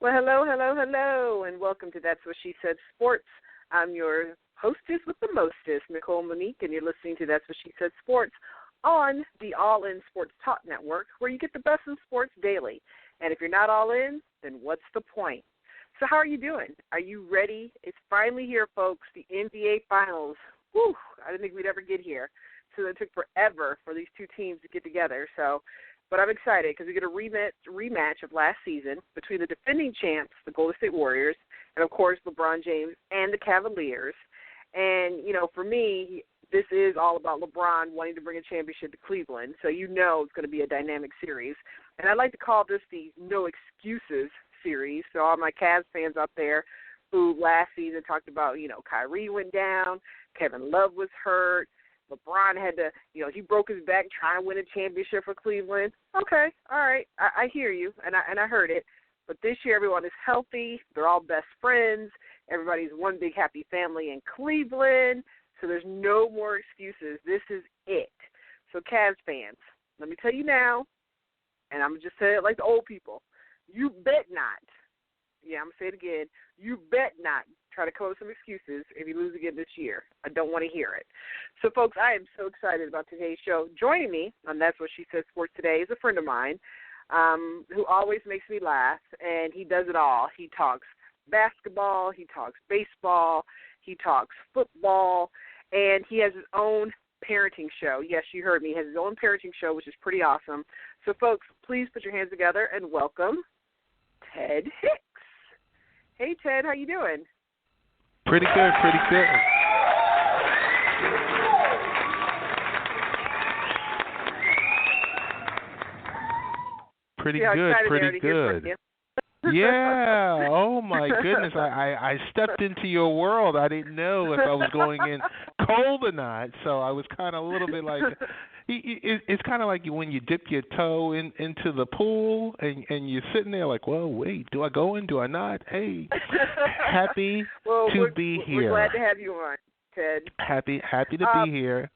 Well, hello, hello, hello, and welcome to That's What She Said Sports. I'm your hostess with the mostest, Nicole Monique, and you're listening to That's What She Said Sports on the All In Sports Talk Network, where you get the best in sports daily. And if you're not all in, then what's the point? So how are you doing? Are you ready? It's finally here, folks, the NBA Finals. Whew, I didn't think we'd ever get here. So it took forever for these two teams to get together. But I'm excited because we get a rematch of last season between the defending champs, the Golden State Warriors, and, of course, LeBron James and the Cavaliers. And, you know, for me, this is all about LeBron wanting to bring a championship to Cleveland. So you know it's going to be a dynamic series. And I'd like to call this the No Excuses series. So all my Cavs fans out there who last season talked about, you know, Kyrie went down, Kevin Love was hurt, LeBron had to, you know, he broke his back trying to win a championship for Cleveland. Okay, all right, I hear you, and I heard it. But this year everyone is healthy. They're all best friends. Everybody's one big happy family in Cleveland. So there's no more excuses. This is it. So Cavs fans, let me tell you now, and I'm going to just say it like the old people, you bet not. Yeah, I'm going to say it again. You bet not try to come up with some excuses if you lose again this year. I don't want to hear it. So, folks, I am so excited about today's show. Joining me on That's What She Said Sports today is a friend of mine who always makes me laugh, and he does it all. He talks basketball, he talks baseball, he talks football, and he has his own parenting show. Yes, you heard me. He has his own parenting show, which is pretty awesome. So, folks, please put your hands together and welcome Ted Hicks. Hey, Ted, how you doing? Pretty good, pretty good. Pretty good, pretty good. Yeah, oh my goodness. I stepped into your world. I didn't know if I was going in cold or not, so I was kind of a little bit like, it's kind of like when you dip your toe into the pool and you're sitting there like, well, wait, do I go in, do I not? Hey, happy to be here. We're glad to have you on, Ted. Happy to be here.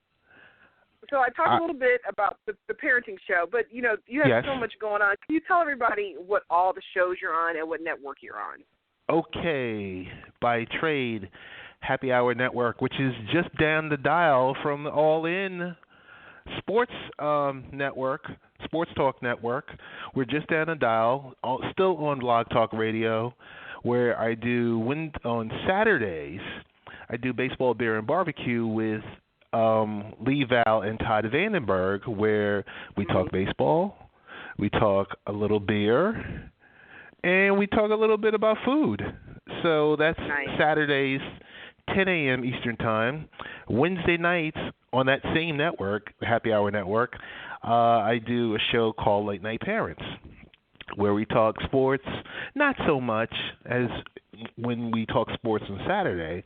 So I talked a little bit about the parenting show, but, you know, you have so much going on. Can you tell everybody what all the shows you're on and what network you're on? Okay. By trade, Happy Hour Network, which is just down the dial from the All In Sports Network, Sports Talk Network. We're just down the dial, still on Blog Talk Radio, where I do, on Saturdays, I do Baseball, Beer, and Barbecue with Lee Val and Todd Vandenberg, where we talk baseball, we talk a little beer, and we talk a little bit about food. So that's Saturdays, 10 a.m. Eastern Time. Wednesday nights on that same network, the Happy Hour Network, I do a show called Late Night Parents, where we talk sports, not so much as when we talk sports on Saturday,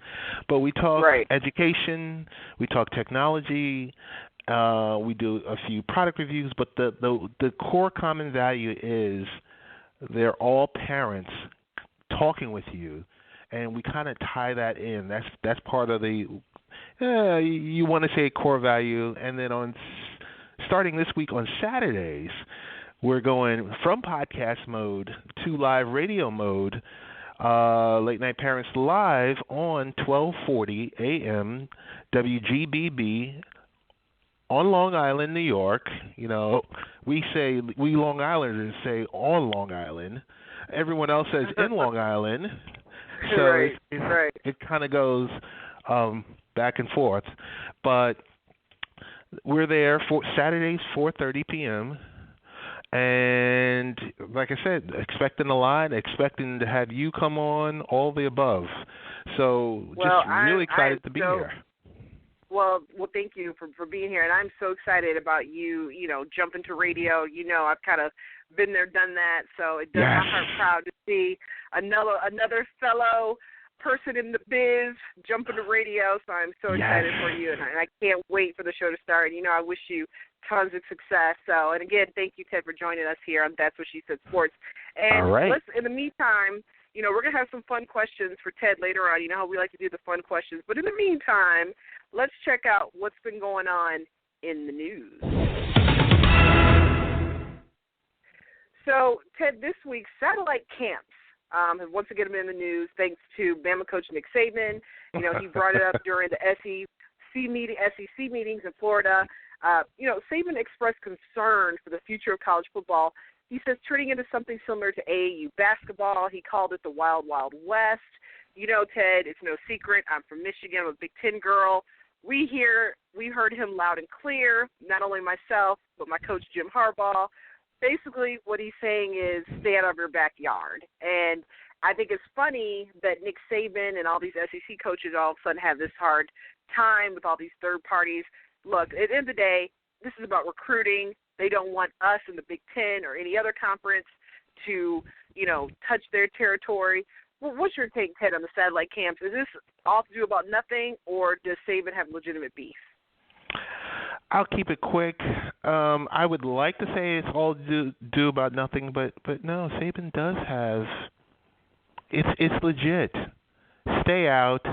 but we talk education, we talk technology, we do a few product reviews, but the core common value is they're all parents talking with you, and we kind of tie that in. That's part of the, you want to say core value, and then starting this week on Saturdays, we're going from podcast mode to live radio mode. Late Night Parents live on 1240 a.m. WGBB on Long Island, New York. You know, we Long Islanders say on Long Island. Everyone else says in Long Island. So it kind of goes back and forth. But we're there for Saturdays, 4:30 p.m., and like I said, expecting a lot, expecting to have you come on, all the above. So really excited to be here. Well, thank you for being here, and I'm so excited about you, you know, jumping to radio. You know, I've kind of been there, done that, so it does my heart proud to see another fellow person in the biz jumping to radio, so I'm so excited for you, and I can't wait for the show to start. You know, I wish you tons of success. So, and again, thank you, Ted, for joining us here on That's What She Said Sports. And let's, in the meantime, you know, we're going to have some fun questions for Ted later on. You know how we like to do the fun questions. But in the meantime, let's check out what's been going on in the news. So, Ted, this week, satellite camps have once again been in the news thanks to Bama coach Nick Saban. You know, he brought it up during the SEC meetings in Florida. You know, Saban expressed concern for the future of college football. He says turning into something similar to AAU basketball. He called it the Wild Wild West. You know, Ted, it's no secret. I'm from Michigan. I'm a Big Ten girl. We heard him loud and clear, not only myself, but my coach Jim Harbaugh. Basically, what he's saying is stay out of your backyard. And I think it's funny that Nick Saban and all these SEC coaches all of a sudden have this hard time with all these third parties. Look, at the end of the day, this is about recruiting. They don't want us in the Big Ten or any other conference to, you know, touch their territory. Well, what's your take, Ted, on the satellite camps? Is this all to do about nothing, or does Saban have legitimate beef? I'll keep it quick. I would like to say it's all do about nothing, but no, Saban does have. It's legit. Stay out.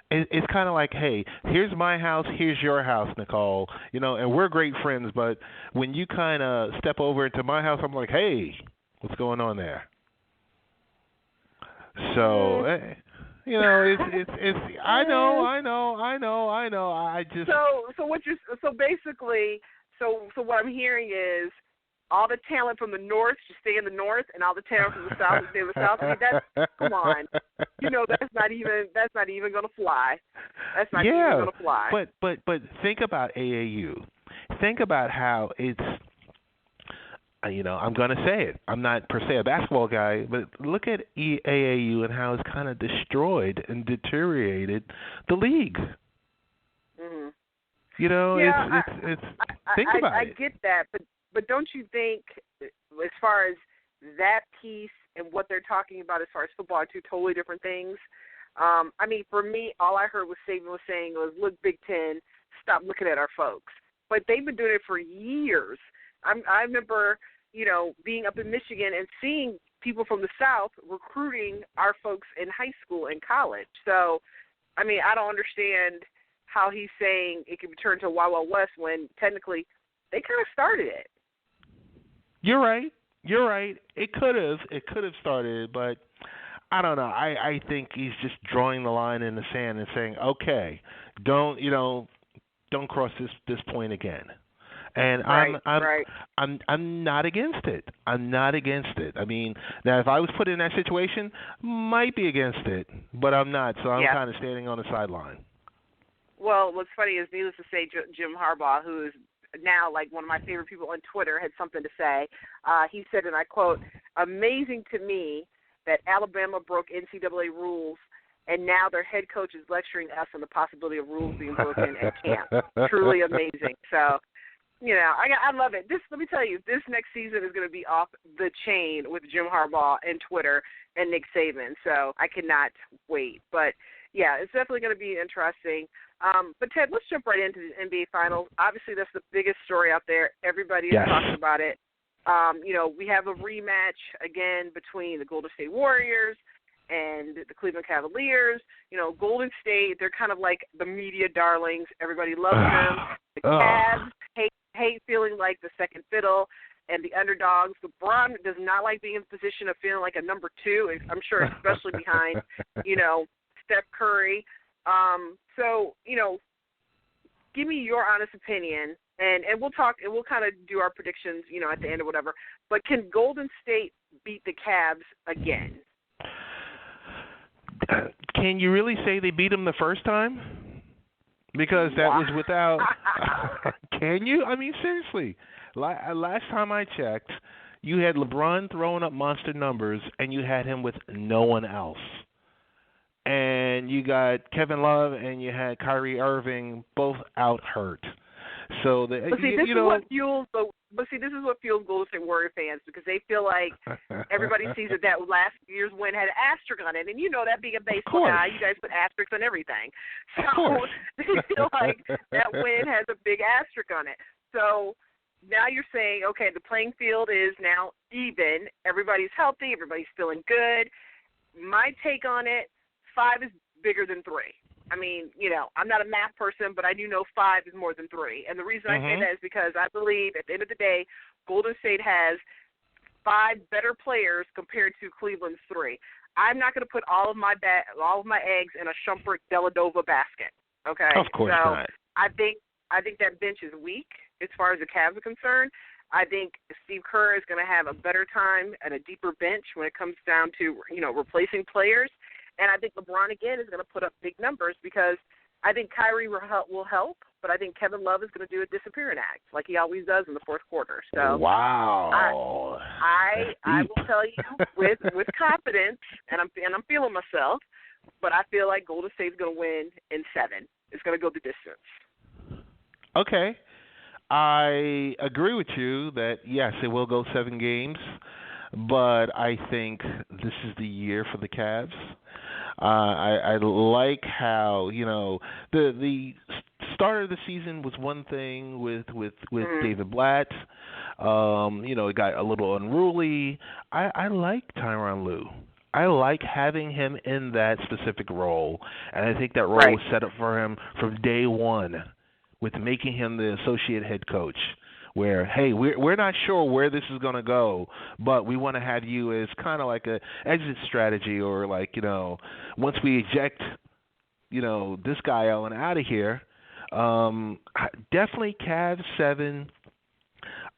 It's kind of like, hey, here's my house, here's your house, Nicole. You know, and we're great friends, but when you kind of step over into my house, I'm like, hey, what's going on there? So, you know, it's. I know. I just. So basically, what I'm hearing is all the talent from the north should stay in the north, and all the talent from the south should stay in the south. I mean, that's, come on, you know, that's not even going to fly. That's not even going to fly. But think about AAU. Think about how it's. You know, I'm going to say it. I'm not per se a basketball guy, but look at AAU and how it's kind of destroyed and deteriorated the league. Mm-hmm. You know, yeah, it's think about it. I get that, but don't you think, as far as that piece and what they're talking about as far as football, are two totally different things? I mean, for me, all I heard was Saban was saying was, look, Big Ten, stop looking at our folks. But they've been doing it for years. I remember, you know, being up in Michigan and seeing people from the South recruiting our folks in high school and college. So, I mean, I don't understand how he's saying it can be turned to Wild Wild West when technically they kind of started it. You're right. It could have started, but I don't know. I think he's just drawing the line in the sand and saying, okay, don't cross this point again. And I'm not against it. I mean, now if I was put in that situation, might be against it, but I'm not. So I'm kind of standing on the sideline. Well, what's funny is, needless to say, Jim Harbaugh, who is now like one of my favorite people on Twitter, had something to say. He said, and I quote, "Amazing to me that Alabama broke NCAA rules, and now their head coach is lecturing us on the possibility of rules being broken at camp. Truly amazing." So. You know, I love it. Let me tell you, this next season is going to be off the chain with Jim Harbaugh and Twitter and Nick Saban. So I cannot wait. But, yeah, it's definitely going to be interesting. But, Ted, let's jump right into the NBA Finals. Obviously, that's the biggest story out there. Everybody is talking about it. You know, we have a rematch, again, between the Golden State Warriors and the Cleveland Cavaliers. You know, Golden State, they're kind of like the media darlings. Everybody loves them. The Cavs hate feeling like the second fiddle and the underdogs. LeBron does not like being in the position of feeling like a number two, I'm sure, especially behind, you know, Steph Curry. So, you know, give me your honest opinion, and we'll talk, and we'll kind of do our predictions, you know, at the end or whatever. But can Golden State beat the Cavs again? Can you really say they beat them the first time? Because that was without. Can you? I mean, seriously. Last time I checked, you had LeBron throwing up monster numbers, and you had him with no one else. And you got Kevin Love, and you had Kyrie Irving, both out hurt. So this is what fuels Golden State Warrior fans, because they feel like everybody sees that last year's win had an asterisk on it, and you know that being a baseball guy, you guys put asterisks on everything. So they feel like that win has a big asterisk on it. So now you're saying, okay, the playing field is now even. Everybody's healthy. Everybody's feeling good. My take on it: 5 is bigger than 3. I mean, you know, I'm not a math person, but I do know 5 is more than 3. And the reason I say that is because I believe at the end of the day, Golden State has 5 better players compared to Cleveland's 3. I'm not going to put all of my eggs in a Shumpert Deladova basket. Okay, of course not. I think that bench is weak as far as the Cavs are concerned. I think Steve Kerr is going to have a better time and a deeper bench when it comes down to, replacing players. And I think LeBron, again, is going to put up big numbers because I think Kyrie will help, but I think Kevin Love is going to do a disappearing act like he always does in the fourth quarter. So wow. I will tell you with confidence, and I'm feeling myself, but I feel like Golden State's going to win in 7. It's going to go the distance. Okay. I agree with you that, yes, it will go 7 games, but I think this is the year for the Cavs. I like how, the start of the season was one thing with David Blatt. It got a little unruly. I like Tyronn Lue. I like having him in that specific role, and I think that role was set up for him from day one, with making him the associate head coach, where, hey, we're not sure where this is going to go, but we want to have you as kind of like a exit strategy, or like, once we eject, this guy out of here, definitely Cavs 7.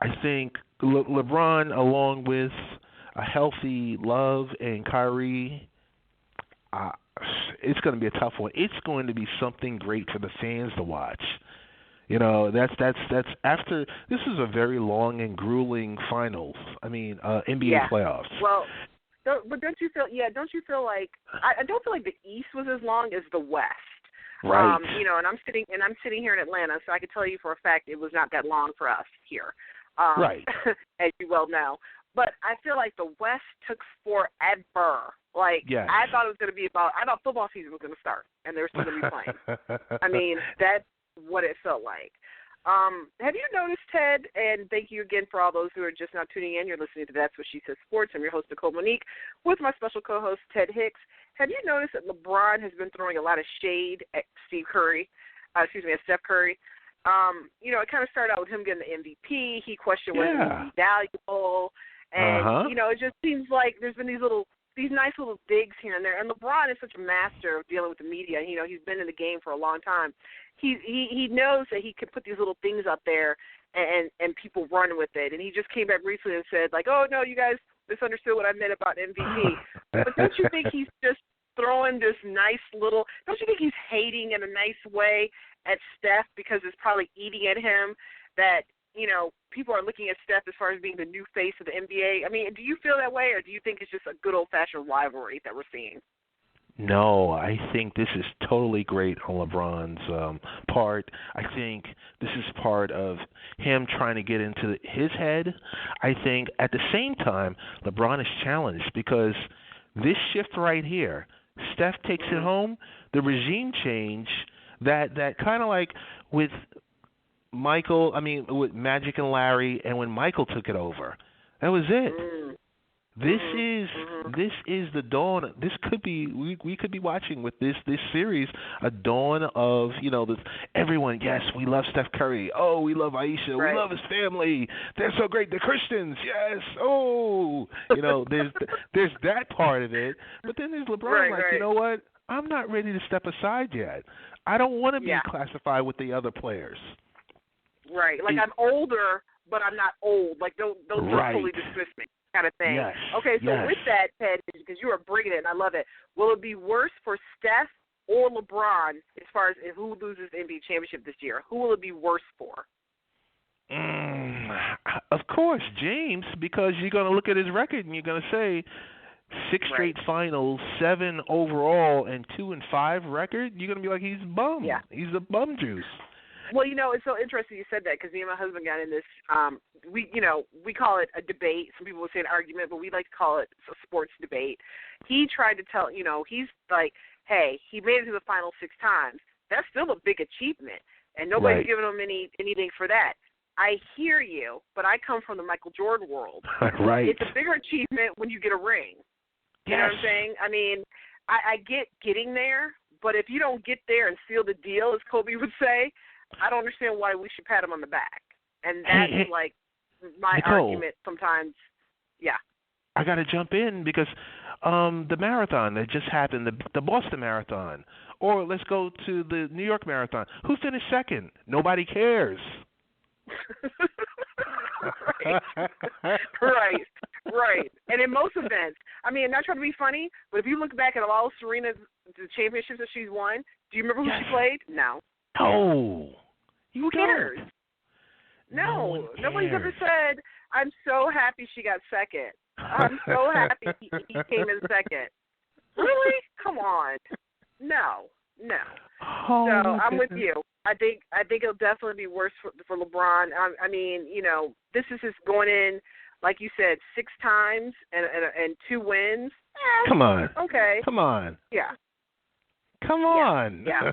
I think LeBron, along with a healthy Love and Kyrie, it's going to be a tough one. It's going to be something great for the fans to watch. That's after this is a very long and grueling finals. NBA playoffs. Well, but don't you feel like I don't feel like the East was as long as the West. Right. And I'm sitting here in Atlanta, so I can tell you for a fact it was not that long for us here. Right. As you well know. But I feel like the West took forever. I thought it was going to be I thought football season was going to start, and they were still going to be playing. That's what it felt like. Have you noticed, Ted, and thank you again for all those who are just now tuning in. You're listening to That's What She Said Sports. I'm your host, Nicole Monique, with my special co-host, Ted Hicks. Have you noticed that LeBron has been throwing a lot of shade at Steph Curry? At Steph Curry. It kind of started out with him getting the MVP. He questioned whether he was valuable. And, it just seems like there's been these nice little digs here and there. And LeBron is such a master of dealing with the media. He's been in the game for a long time. He knows that he can put these little things up there and people run with it. And he just came back recently and said, like, oh, no, you guys misunderstood what I meant about MVP. But don't you think he's just throwing this nice little – don't you think he's hating in a nice way at Steph because it's probably eating at him that, people are looking at Steph as far as being the new face of the NBA? Do you feel that way, or do you think it's just a good old-fashioned rivalry that we're seeing? No, I think this is totally great on LeBron's part. I think this is part of him trying to get into his head. I think at the same time, LeBron is challenged because this shift right here, Steph takes it home, the regime change, that kind of like with with Magic and Larry, and when Michael took it over, that was it. This is the dawn. This could be we could be watching with this series a dawn of this, everyone. Yes, we love Steph Curry. Oh, we love Aisha. We love his family. They're so great. The Christians. Yes. Oh, there's that part of it. But then there's LeBron. You know what? I'm not ready to step aside yet. I don't want to be classified with the other players. Right. I'm older, but I'm not old. Don't totally dismiss me. Kind of thing. Yes. Okay, so with that, Ted, because you are bringing it, and I love it, will it be worse for Steph or LeBron as far as who loses the NBA championship this year? Who will it be worse for? Of course, James, because you're going to look at his record and you're going to say 6 straight finals, 7 overall, and 2-5 record. You're going to be like, he's bum. Yeah. He's a bum juice. Well, it's so interesting you said that because me and my husband got in this. We call it a debate. Some people would say an argument, but we like to call it a sports debate. He tried to tell, he's like, hey, he made it to the final 6 times. That's still a big achievement, and nobody's giving him anything for that. I hear you, but I come from the Michael Jordan world. It's a bigger achievement when you get a ring. You know what I'm saying? I get getting there, but if you don't get there and seal the deal, as Kobe would say, I don't understand why we should pat him on the back. And that's my Nicole, argument sometimes Yeah. I got to jump in because the marathon that just happened, the Boston Marathon, or let's go to the New York Marathon. Who finished second? Nobody cares. Right. And in most events, I mean, I'm not trying to be funny, but if you look back at all Serena's the championships that she's won, do you remember who she played? No. No. Who cares? No. Nobody's ever said, I'm so happy she got second. I'm so happy he came in second. Really? Come on. No. Oh, so I'm with you. I think it'll definitely be worse for LeBron. I mean, you know, this is just going in, like you said, 6 times and 2 wins. Come on. Okay. Come on. Yeah. Come on. Yeah.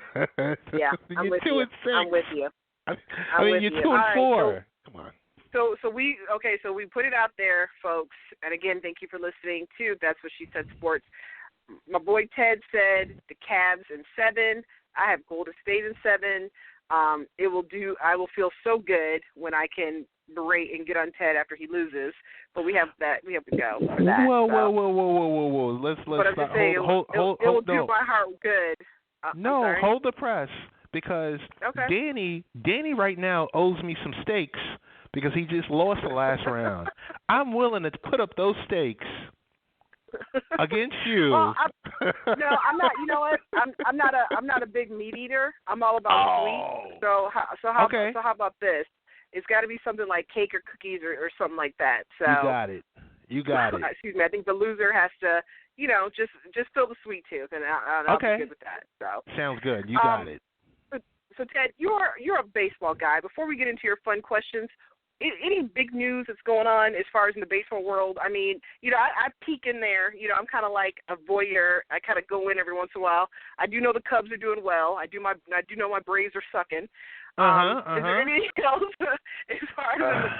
I'm with you. I'm with you. I mean, you're 2 and 4. Come on. So we put it out there, folks. And again, thank you for listening to That's What She Said Sports. My boy Ted said the Cavs in 7. I have Golden State in 7. I will feel so good when I can berate and get on Ted after he loses. But we have to go for that. Whoa. Let's but I'm stop. just saying, it will do my heart good. No, hold the press because Danny right now owes me some steaks because he just lost the last round. I'm willing to put up those steaks against you. Well, I'm not. You know what? I'm not a big meat eater. I'm all about sweet. So how about this? It's got to be something like cake or cookies or something like that. So You got it. Excuse me. I think the loser has to, you know, just fill the sweet tooth, and I'll be good with that. So sounds good. You got it. So Ted, you're a baseball guy. Before we get into your fun questions, any big news that's going on as far as in the baseball world? I mean, you know, I peek in there. You know, I'm kind of like a voyeur. I kind of go in every once in a while. I do know the Cubs are doing well. I do know my Braves are sucking. Is there anything else as far as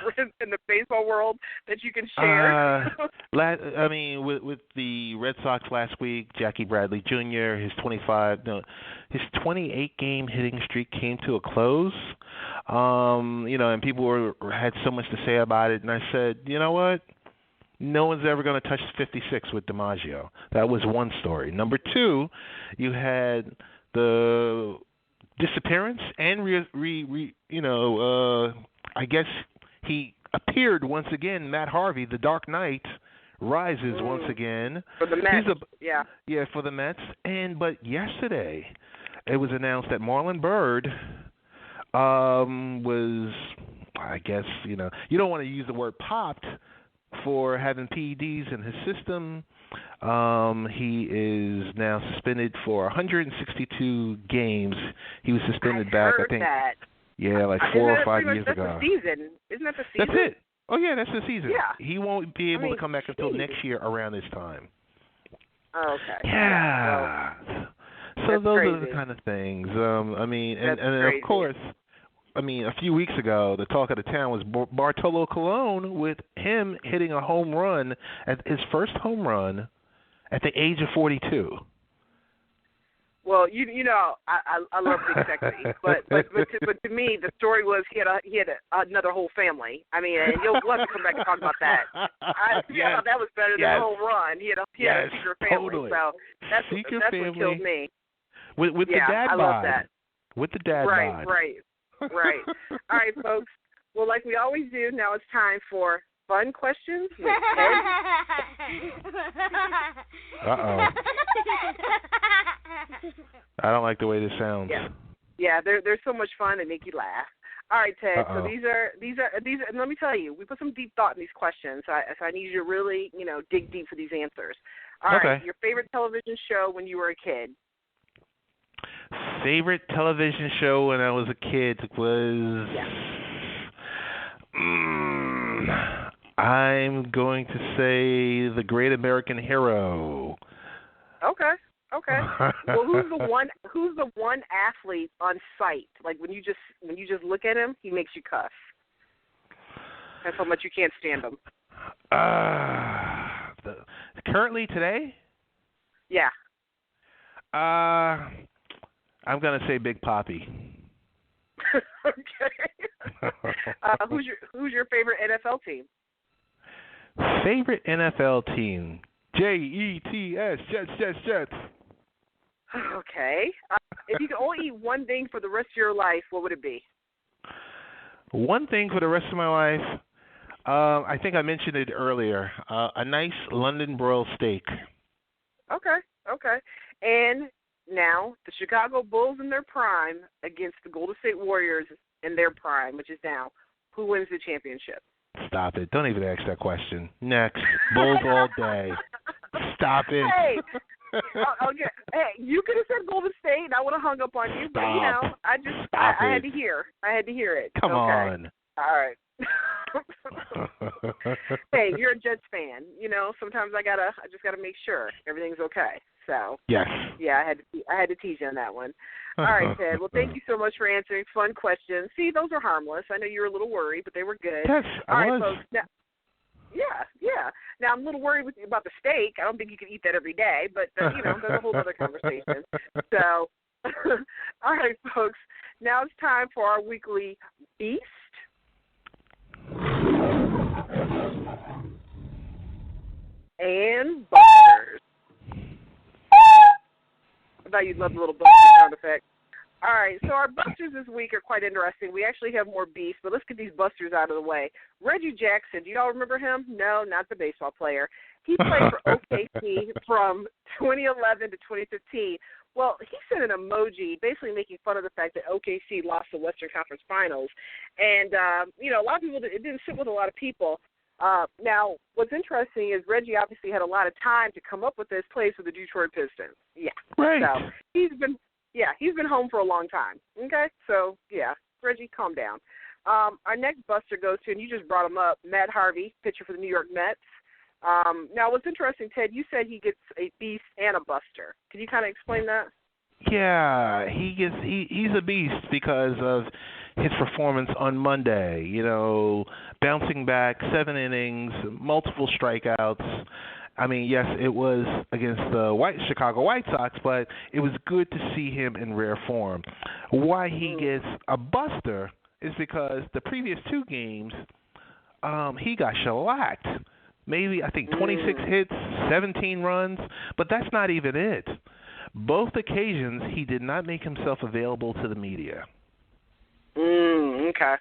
in the baseball world that you can share? I mean, with the Red Sox last week, Jackie Bradley Jr., his 28-game hitting streak came to a close. You know, and people had so much to say about it, and I said, you know what? No one's ever going to touch 56 with DiMaggio. That was one story. Number 2, you had the disappearance and I guess he appeared once again. Matt Harvey, the Dark Knight, rises once again for the Mets. For the Mets. But yesterday, it was announced that Marlon Byrd was, I guess, you know, you don't want to use the word popped for having PEDs in his system. He is now suspended for 162 games. He was suspended back, I think. Like 4 or 5 years ago. That's the season. Isn't that the season? That's it. Oh, yeah, that's the season. Yeah. He won't be able to come back until next year around this time. Oh, okay. Yeah. So those are the kind of things. I mean, and of course, I mean, a few weeks ago, the talk of the town was Bartolo Colon with him hitting a home run, his first home run at the age of 42. Well, you know, I love Big Sexy, but to me, the story was he had another whole family. I mean, and we'll have to come back and talk about that. I thought that was better than a home run. He had a secret family, totally. So that's what killed me. With the dad bod. I love that. With the dad bod. Right. All right, folks. Well, like we always do, now it's time for fun questions with Ted. Uh-oh. I don't like the way this sounds. Yeah, they're so much fun. They make you laugh. All right, Ted. Uh-oh. So these are. And let me tell you, we put some deep thought in these questions. So I need you to really, you know, dig deep for these answers. All right. Your favorite television show when you were a kid? Favorite television show when I was a kid was. I'm going to say The Great American Hero. Okay. Well, who's the one athlete on site? Like when you just look at him, he makes you cuss. That's how much you can't stand him. Currently today? Yeah. I'm gonna say Big Papi. Okay. Who's your favorite NFL team? Favorite NFL team? Jets, Jets. Okay. If you could only eat one thing for the rest of your life, what would it be? One thing for the rest of my life, I think I mentioned it earlier, a nice London broiled steak. Okay. And now the Chicago Bulls in their prime against the Golden State Warriors in their prime, which is now. Who wins the championship? Stop it. Don't even ask that question. Next. Bulls all day. Stop it. Hey, okay. Hey, you could have said Golden State, and I would have hung up on you. But, I had to hear. it. Come on. All right. Hey, you're a Jets fan. Sometimes I just gotta make sure everything's okay. So yes. Yeah, I had to tease you on that one. All right, Ted. Well, thank you so much for answering fun questions. See, those are harmless. I know you were a little worried, but they were good. Yes, all right, was. Folks. Now, yeah. Now I'm a little worried with you about the steak. I don't think you can eat that every day, but that's a whole other conversation. So, all right, folks. Now it's time for our weekly Beast and Busters. I thought you'd love the little Buster sound effect. All right, so our Busters this week are quite interesting. We actually have more Beasts, but let's get these Busters out of the way. Reggie Jackson, do y'all remember him? No, not the baseball player. He played for OKC from 2011 to 2015. Well, he sent an emoji basically making fun of the fact that OKC lost the Western Conference Finals. And, a lot of people, it didn't sit with a lot of people. Now, what's interesting is Reggie obviously had a lot of time to come up with this place with the Detroit Pistons. Yeah. Right. So he's been home for a long time. Okay? So, yeah, Reggie, calm down. Our next Buster goes to, and you just brought him up, Matt Harvey, pitcher for the New York Mets. Now, what's interesting, Ted, you said he gets a Beast and a Buster. Can you kind of explain that? Yeah, he's a beast because of his performance on Monday. Bouncing back, 7 innings, multiple strikeouts. I mean, yes, it was against the Chicago White Sox, but it was good to see him in rare form. Why he gets a Buster is because the previous 2 games, he got shellacked. Maybe, I think, 26 hits, 17 runs, but that's not even it. Both occasions, he did not make himself available to the media. Okay.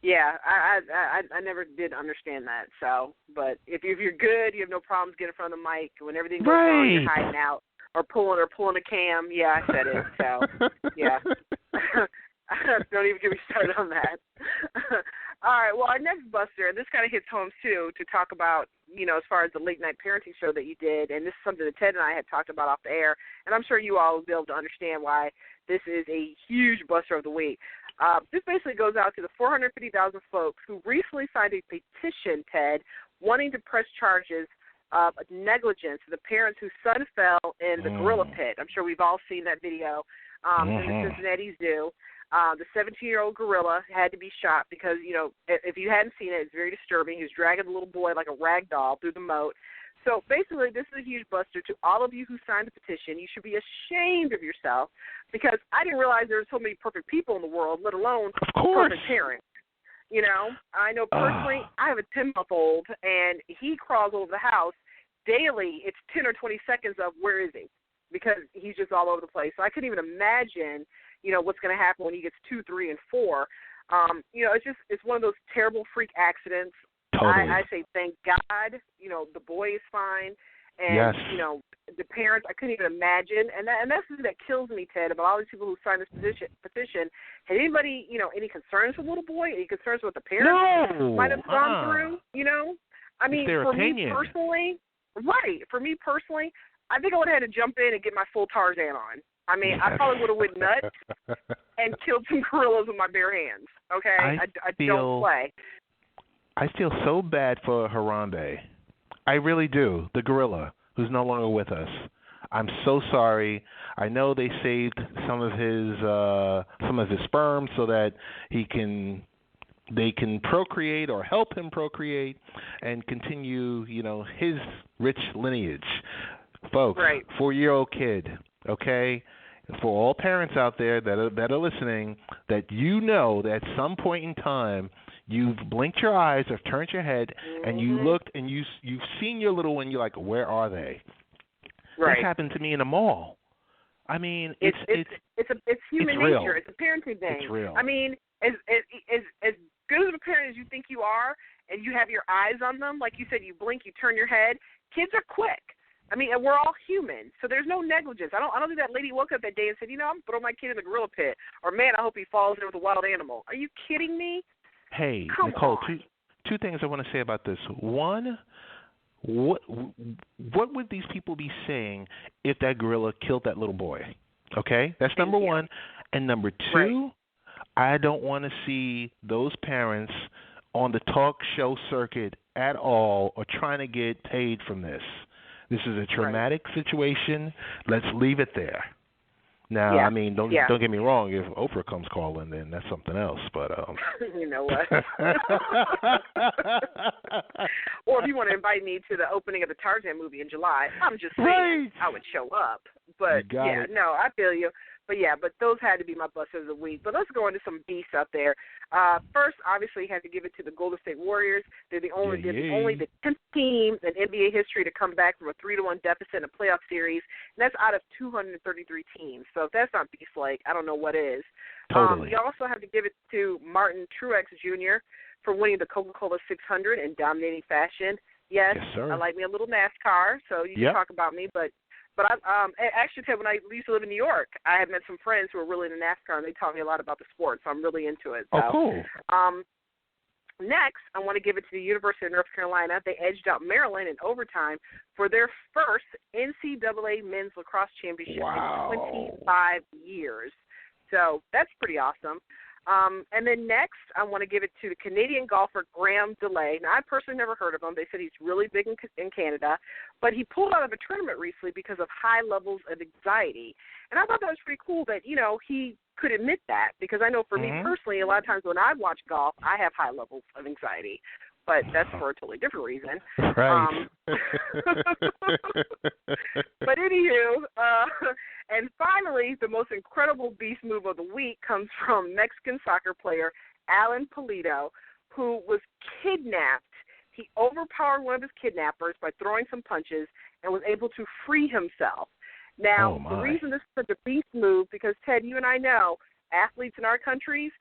Yeah, I never did understand that. So, but if you're good, you have no problems getting in front of the mic. When everything goes wrong, you're hiding out or pulling a cam. Yeah, I said it. So, yeah. Don't even get me started on that. All right, well, our next Buster, and this kind of hits home, too, to talk about, as far as the late-night parenting show that you did, and this is something that Ted and I had talked about off the air, and I'm sure you all will be able to understand why this is a huge Buster of the week. This basically goes out to the 450,000 folks who recently signed a petition, Ted, wanting to press charges of negligence to the parents whose son fell in the gorilla pit. I'm sure we've all seen that video in the Cincinnati Zoo. The 17-year-old gorilla had to be shot because, if you hadn't seen it, it's very disturbing. He was dragging the little boy like a rag doll through the moat. So basically, this is a huge Buster to all of you who signed the petition. You should be ashamed of yourself because I didn't realize there were so many perfect people in the world, let alone perfect parents. I know personally, I have a 10-month-old, and he crawls over the house daily. It's 10 or 20 seconds of where is he because he's just all over the place. So I couldn't even imagine what's going to happen when he gets 2, 3, and 4. It's one of those terrible freak accidents. Totally. I say thank God, the boy is fine. And, yes. The parents, I couldn't even imagine. And that's something that kills me, Ted, about all these people who signed this petition. Had anybody, any concerns with the little boy? Any concerns with the parents might have gone through? I mean, for me personally, I think I would have had to jump in and get my full Tarzan on. I mean, I probably would have went nuts and killed some gorillas with my bare hands. Okay, I don't play. I feel so bad for Harambe. I really do. The gorilla who's no longer with us. I'm so sorry. I know they saved some of his sperm so that they can procreate or help him procreate and continue, his rich lineage. Folks, right. 4-year-old kid. Okay. For all parents out there that are listening, that that at some point in time You've blinked your eyes or turned your head, and you looked, and you've seen your little one. You're like, where are they? Right. This happened to me in the mall. I mean, it's human real. nature. It's a parenting thing. It's real. I mean, as good of a parent as you think you are, and you have your eyes on them, like you said, you blink, you turn your head. Kids are quick. I mean, and we're all human, so there's no negligence. I don't think that lady woke up that day and said, I'm throwing my kid in the gorilla pit, or man, I hope he falls in with a wild animal. Are you kidding me? Hey, Come Nicole, on. two things I want to say about this. One, what would these people be saying if that gorilla killed that little boy? Okay, that's number one. And number two, I don't want to see those parents on the talk show circuit at all or trying to get paid from this. This is a traumatic situation. Let's leave it there. Now, I mean, don't get me wrong. If Oprah comes calling, then that's something else. But you know what? Or if you want to invite me to the opening of the Tarzan movie in July, I'm just saying I would show up. But no, I feel you. But those had to be my busters of the week. But let's go into some beasts out there. First, obviously, had to give it to the Golden State Warriors. They're the only the 10th team in NBA history to come back from a 3-1 deficit in a playoff series, and that's out of 233 teams. So if that's not beast-like, I don't know what is. Totally. You also have to give it to Martin Truex Jr. for winning the Coca-Cola 600 in dominating fashion. Yes sir. I like me a little NASCAR, so you can talk about me, but I actually, Ted, when I used to live in New York, I had met some friends who were really into NASCAR, and they taught me a lot about the sport, so I'm really into it. So. Oh, cool. Next, I want to give it to the University of North Carolina. They edged out Maryland in overtime for their first NCAA men's lacrosse championship in 25 years. So that's pretty awesome. And then next, I want to give it to the Canadian golfer Graham DeLay. Now, I personally never heard of him. They said he's really big in Canada, but he pulled out of a tournament recently because of high levels of anxiety. And I thought that was pretty cool that, he could admit that, because I know for me personally, a lot of times when I watch golf, I have high levels of anxiety. But that's for a totally different reason. Right. But anywho, and finally, the most incredible beast move of the week comes from Mexican soccer player Alan Pulido, who was kidnapped. He overpowered one of his kidnappers by throwing some punches and was able to free himself. Now, the reason this is such a beast move, because, Ted, you and I know athletes in our country,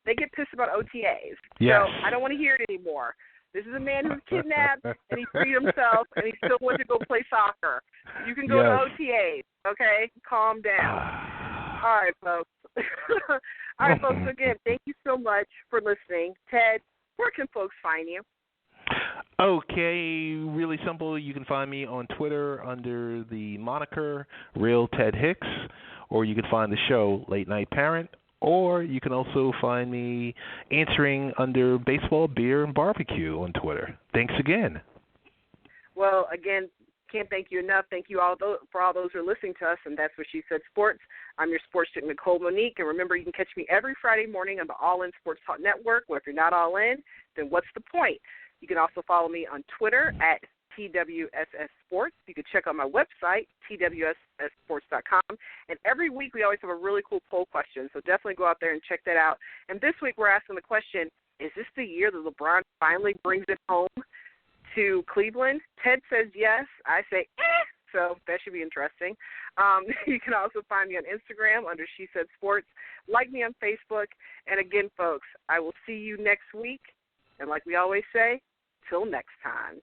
they get pissed about OTAs. Yes. So I don't want to hear it anymore. This is a man who's kidnapped, and he freed himself, and he still wants to go play soccer. You can go to OTAs, okay? Calm down. All right, folks. All right, folks, again, thank you so much for listening. Ted, where can folks find you? Okay, really simple. You can find me on Twitter under the moniker Real Ted Hicks, or you can find the show Late Night Parent, or you can also find me answering under Baseball, Beer, and Barbecue on Twitter. Thanks again. Well, again, can't thank you enough. Thank you all for all those who are listening to us, and that's what She Said Sports. I'm your sports chick, Nicole Monique, and remember, you can catch me every Friday morning on the All In Sports Talk Network, where if you're not all in, then what's the point? You can also follow me on Twitter at TWSSS Sports. You can check out my website, TWSSsports.com. And every week we always have a really cool poll question, so definitely go out there and check that out. And this week we're asking the question, is this the year that LeBron finally brings it home to Cleveland? Ted says yes. I say so that should be interesting. You can also find me on Instagram under She Said Sports. Like me on Facebook. And again, folks, I will see you next week. And like we always say, till next time.